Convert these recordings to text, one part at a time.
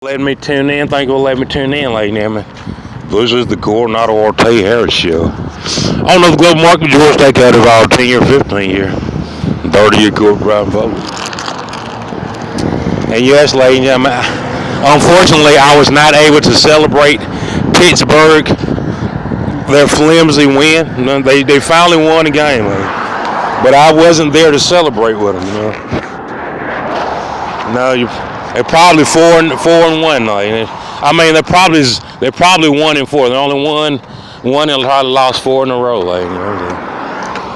Letting me tune in. Thank you for letting me tune in, ladies and gentlemen. This is the Coronado Ortega Harris Show. I don't know if Global Market George take out of our 10 year, 15 year, 30-year Corp driving public. And yes, ladies and gentlemen, unfortunately, I was not able to celebrate Pittsburgh their flimsy win. They finally won the game, but I wasn't there to celebrate with them. They're probably four and one. I mean, they're probably 1-4. They only won and probably lost 4 in a row.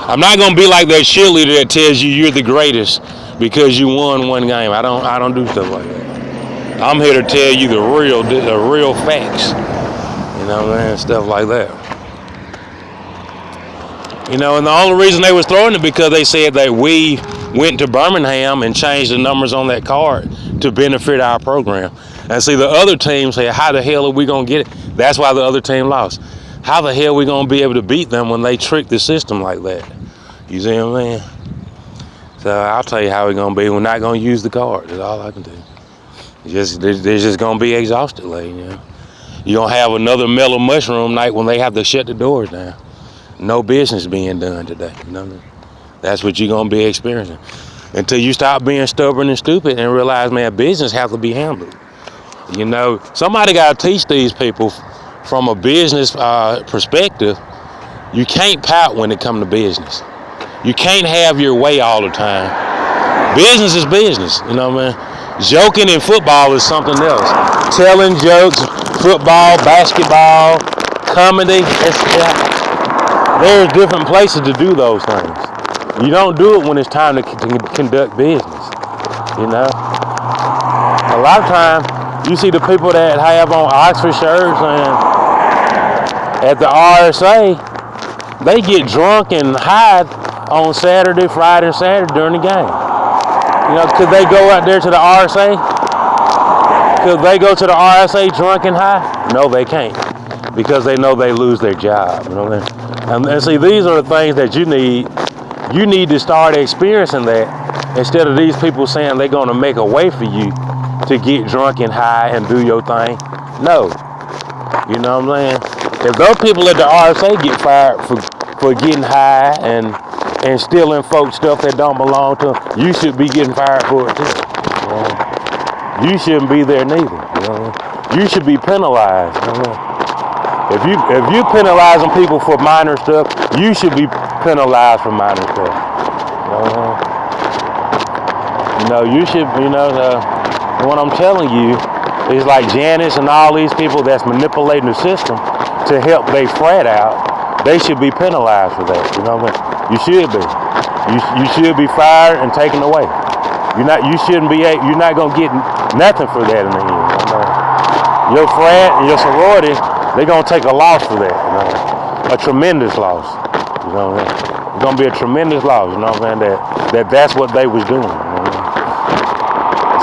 I'm not gonna be like that cheerleader that tells you you're the greatest because you won one game. I don't do stuff like that. I'm here to tell you the real facts. Stuff like that. And the only reason they was throwing it because they said that we went to Birmingham and changed the numbers on that card to benefit our program. And see, the other team said, how the hell are we going to get it? That's why the other team lost. How the hell are we going to be able to beat them when they trick the system like that? You see what I'm saying? So I'll tell you how we're going to be. We're not going to use the card. That's all I can do. They're just going to be exhausted, You're going to have another mellow mushroom night when they have to shut the doors down. No business being done today. That's what you're going to be experiencing. Until you stop being stubborn and stupid and realize, man, business has to be handled. Somebody got to teach these people from a business perspective. You can't pout when it comes to business. You can't have your way all the time. Business is business, Joking in football is something else. Telling jokes, football, basketball, comedy, there's different places to do those things. You don't do it when it's time to conduct business, A lot of times, you see the people that have on Oxford shirts and at the RSA, they get drunk and hide on Saturday, Friday, and Saturday during the game. Could they go out there to the RSA? Could they go to the RSA drunk and high? No, they can't, because they know they lose their job. And see, these are the things that you need. You need to start experiencing that instead of these people saying they're going to make a way for you to get drunk and high and do your thing. No. You know what I'm saying? If those people at the RSA get fired for getting high and stealing folks stuff that don't belong to them, you should be getting fired for it too. You shouldn't be there neither. You should be penalized. If you penalizing people for minor stuff, you should be penalized for minor stuff. You should, what I'm telling you is like Janice and all these people that's manipulating the system to help they frat out, they should be penalized for that. You should be. You should be fired and taken away. You're not gonna get nothing for that in the end. Your frat and your sorority, they're gonna take a loss for that. A tremendous loss. It's gonna be a tremendous loss. That's what they was doing.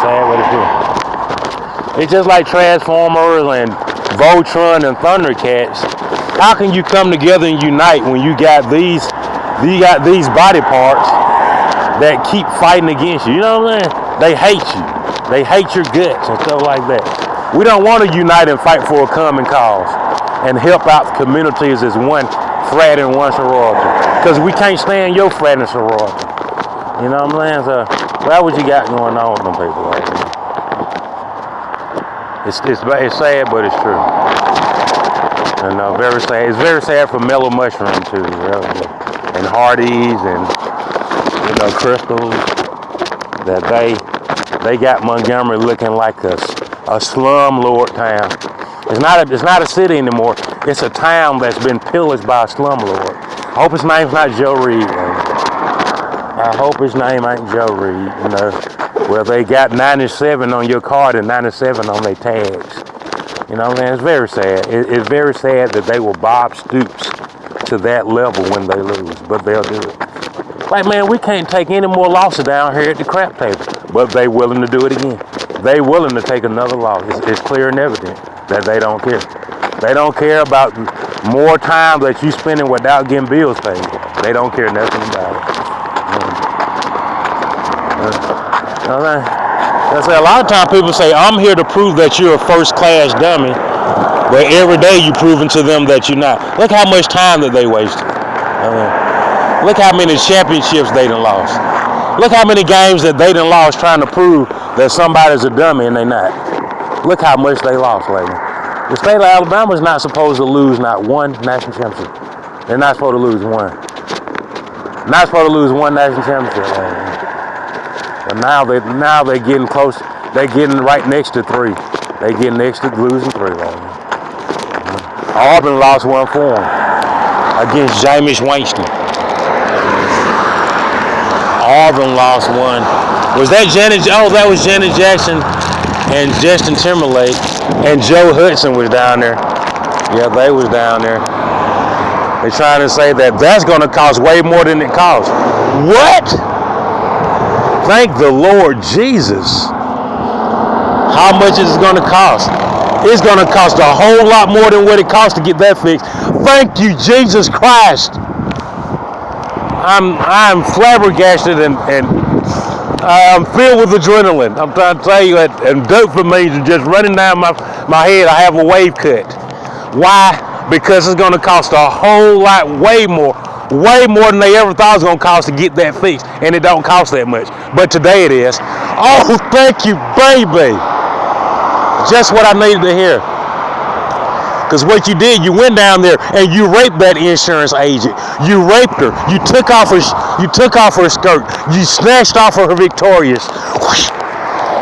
Sad what it's doing. It's just like Transformers and Voltron and Thundercats. How can you come together and unite when you got these body parts that keep fighting against you? You know what I'm saying? They hate you. They hate your guts and stuff like that. We don't want to unite and fight for a common cause and help out the communities as one frat and one sorority. Because we can't stand your frat and sorority. You know what I'm saying? So that's what you got going on with them people right now. It's sad, but it's true. Very sad. It's very sad for Mellow Mushroom too, and Hardee's and Crystals, that they got Montgomery looking like a slumlord town. It's not a city anymore. It's a town that's been pillaged by a slumlord. I hope his name's not Joe Reed. I hope his name ain't Joe Reed. Well, they got 97 on your card and 97 on their tags. It's very sad. It's very sad that they will Bob Stoops to that level when they lose, but they'll do it. Like, man, we can't take any more losses down here at the crap table, but they willing to do it again. They willing to take another loss. It's clear and evident that they don't care. They don't care about more time that you spending without getting bills paid. They don't care nothing about it. I say a lot of times people say, I'm here to prove that you're a first class dummy, but every day you proving to them that you're not. Look how much time that they wasted. Look how many championships they done lost. Look how many games that they done lost trying to prove that somebody's a dummy and they not. Look how much they lost lately. The state of Alabama is not supposed to lose not one national championship. They're not supposed to lose one. Not supposed to lose one national championship. But now they're getting close. They're getting right next to 3. They getting next to losing 3. Auburn lost one for them against Jameis Winston. Auburn lost one. Was that Janet? Oh, that was Janet Jackson and Justin Timberlake, and Joe Hudson was down there. Yeah, they was down there. They're trying to say that that's going to cost way more than it costs. What? Thank the Lord Jesus. How much is it going to cost? It's going to cost a whole lot more than what it costs to get that fixed. Thank you, Jesus Christ. I'm flabbergasted and I'm filled with adrenaline. I'm trying to tell you, and dopamine is just running down my head. I have a wave cut. Why? Because it's going to cost a whole lot, way more than they ever thought it was going to cost to get that fixed, and it don't cost that much. But today it is. Oh, thank you, baby. Just what I needed to hear. Because what you did, you went down there and you raped that insurance agent. You raped her. You took off her skirt. You snatched off her Victorias.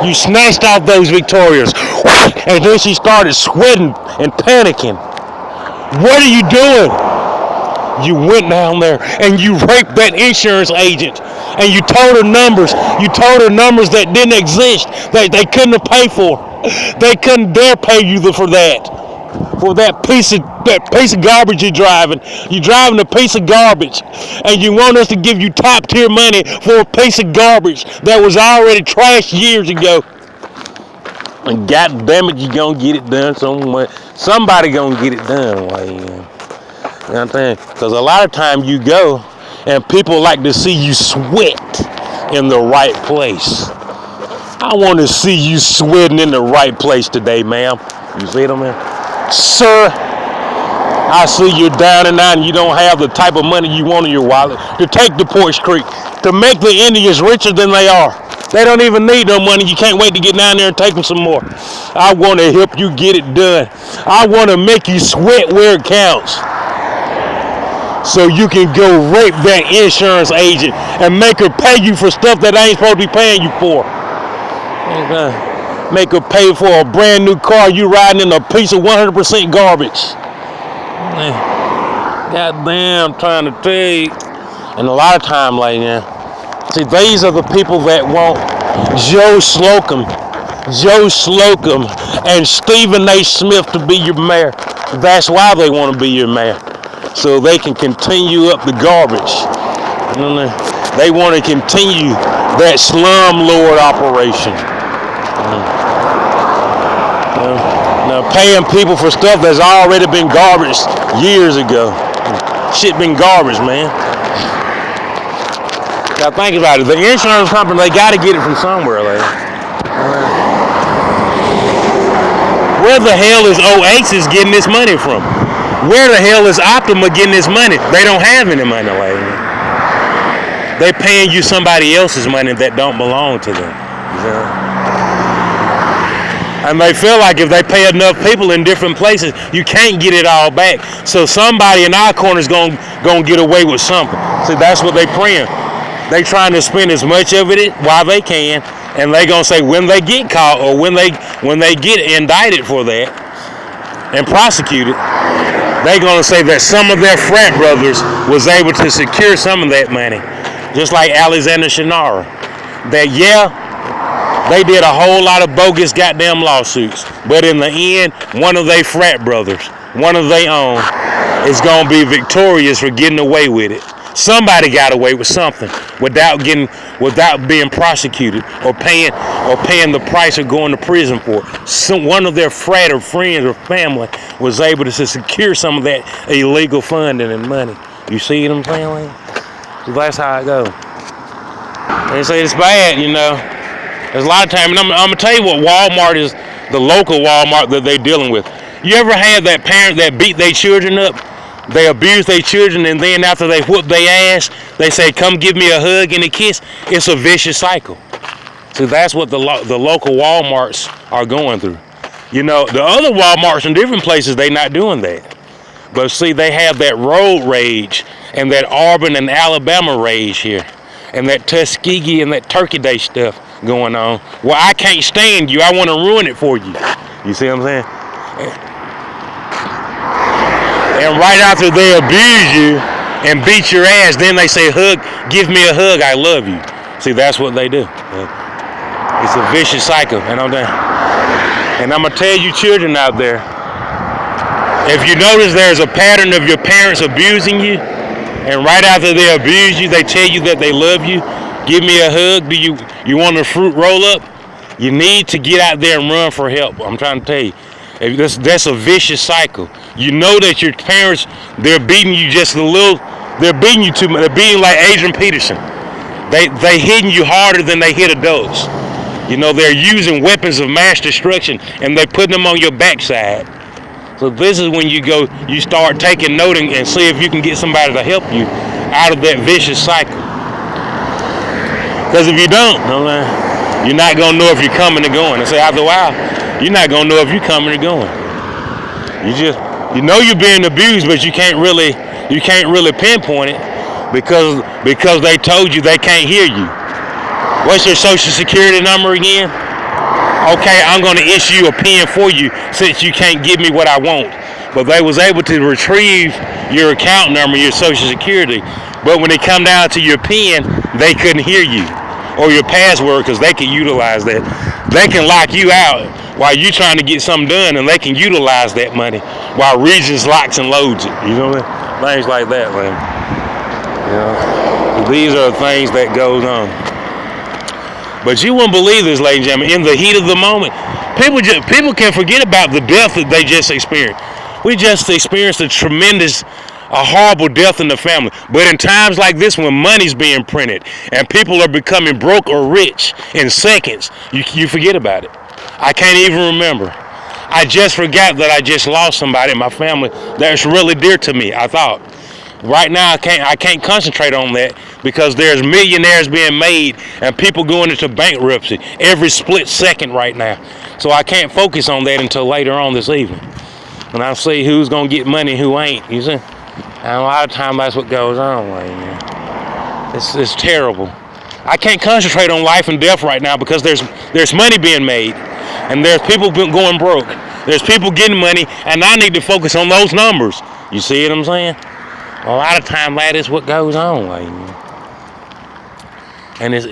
You snatched off those Victorias. And then she started sweating and panicking. What are you doing? You went down there and you raped that insurance agent. And you told her numbers. You told her numbers that didn't exist. That they couldn't have paid for. They couldn't dare pay you for that. For that piece of garbage you're driving. You're driving a piece of garbage. And you want us to give you top tier money for a piece of garbage that was already trashed years ago. And God damn it, you're going to get it done somewhere. Somebody going to get it done. Like, you know what I'm saying? Because a lot of time you go and people like to see you sweat in the right place. I want to see you sweating in the right place today, ma'am. You see what I mean? Sir, I see you're down and out and you don't have the type of money you want in your wallet to take to Poarch Creek, to make the Indians richer than they are. They don't even need no money. You can't wait to get down there and take them some more. I want to help you get it done. I want to make you sweat where it counts. So you can go rape that insurance agent and make her pay you for stuff that I ain't supposed to be paying you for. Okay. Make her pay for a brand new car you riding in a piece of 100% garbage. God damn, I'm trying to tell you. And a lot of time like now, see, these are the people that want Joe Slocum and Stephen A. Smith to be your mayor. That's why they want to be your mayor. So they can continue up the garbage. They want to continue that slum lord operation. Now paying people for stuff that's already been garbage years ago. Shit been garbage, man. Now think about it. The insurance company, they got to get it from somewhere, like. Where the hell is Oasis getting this money from? Where the hell is Optima getting this money? They don't have any money, like. They paying you somebody else's money that don't belong to them. You know? And they feel like if they pay enough people in different places, you can't get it all back. So somebody in our corner is going to get away with something. See, that's what they praying. They trying to spend as much of it while they can, and they going to say when they get caught or when they get indicted for that and prosecuted, they going to say that some of their frat brothers was able to secure some of that money. Just like Alexander Shannara. That, they did a whole lot of bogus goddamn lawsuits. But in the end, one of their frat brothers, one of their own, is going to be victorious for getting away with it. Somebody got away with something without being prosecuted or paying the price of going to prison for it. One of their frat or friends or family was able to secure some of that illegal funding and money. You see what I'm saying? So that's how it goes. They say it's bad, you know. There's a lot of time, and I'm gonna tell you what Walmart is, the local Walmart that they're dealing with. You ever had that parent that beat their children up? They abuse their children, and then after they whoop their ass, they say, "Come give me a hug and a kiss." It's a vicious cycle. So that's what the local Walmarts are going through. You know, the other Walmarts in different places, they not doing that. But see, they have that road rage and that Auburn and Alabama rage here, and that Tuskegee and that Turkey Day stuff going on. Well, I can't stand you. I want to ruin it for you. You see what I'm saying? And right after they abuse you and beat your ass, then they say, "Hug, give me a hug. I love you." See, that's what they do. It's a vicious cycle, and I'm gonna tell you, children out there, if you notice there's a pattern of your parents abusing you, and right after they abuse you, they tell you that they love you, "Give me a hug. Do you want a fruit roll up?" You need to get out there and run for help. I'm trying to tell you, that's a vicious cycle. You know that your parents, they're beating you just a little. They're beating you too much. They're beating like Adrian Peterson. They hitting you harder than they hit adults. You know, they're using weapons of mass destruction, and they're putting them on your backside. So this is when you start taking note and see if you can get somebody to help you out of that vicious cycle. Because if you don't, you're not gonna know if you're coming or going. And say after a while, you're not gonna know if you're coming or going. You know you're being abused, but you can't really pinpoint it because they told you they can't hear you. What's your social security number again? Okay, I'm going to issue a pen for you since you can't give me what I want. But they was able to retrieve your account number, your social security. But when it come down to your pen, they couldn't hear you. Or your password, because they can utilize that. They can lock you out while you're trying to get something done, and they can utilize that money while Regions locks and loads it. You know what I mean? Things like that, man. You know? These are things that goes on. But you wouldn't believe this, ladies and gentlemen. In the heat of the moment, people can forget about the death that they just experienced. We just experienced a horrible death in the family. But in times like this, when money's being printed and people are becoming broke or rich in seconds, you forget about it. I can't even remember. I just forgot that I just lost somebody in my family that's really dear to me, I thought. Right now, I can't concentrate on that because there's millionaires being made and people going into bankruptcy every split second right now. So I can't focus on that until later on this evening. And I'll see who's going to get money and who ain't, you see? And a lot of times that's what goes on, man. It's terrible. I can't concentrate on life and death right now because there's money being made and there's people going broke. There's people getting money, and I need to focus on those numbers. You see what I'm saying? A lot of time that is what goes on, like, and it's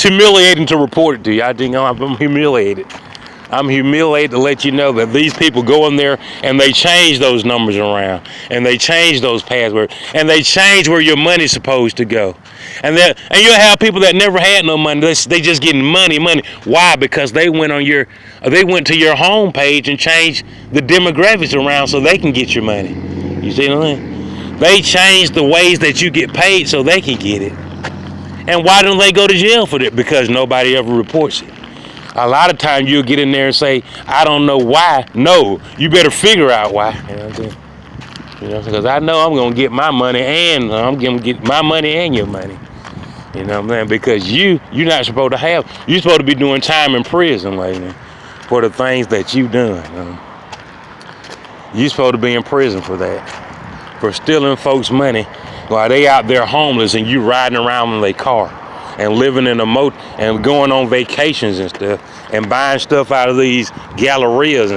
humiliating to report it to you. I think I'm humiliated. I'm humiliated to let you know that these people go in there and they change those numbers around, and they change those passwords, and they change where your money's supposed to go. And you'll have people that never had no money. They just getting money. Why? Because they went to your home page and changed the demographics around so they can get your money. You see what I mean? They changed the ways that you get paid so they can get it. And why don't they go to jail for that? Because nobody ever reports it. A lot of times you'll get in there and say, "I don't know why." No, you better figure out why. You know what I'm saying? Because I know I'm gonna get my money, and I'm gonna get my money and your money. You know what I'm saying? Because you're not supposed to have. You're supposed to be doing time in prison, lady, for the things that you've done. You're supposed to be in prison for that, for stealing folks' money while they out there homeless and you riding around in their car and living in a moat and going on vacations and stuff and buying stuff out of these gallerias and stuff.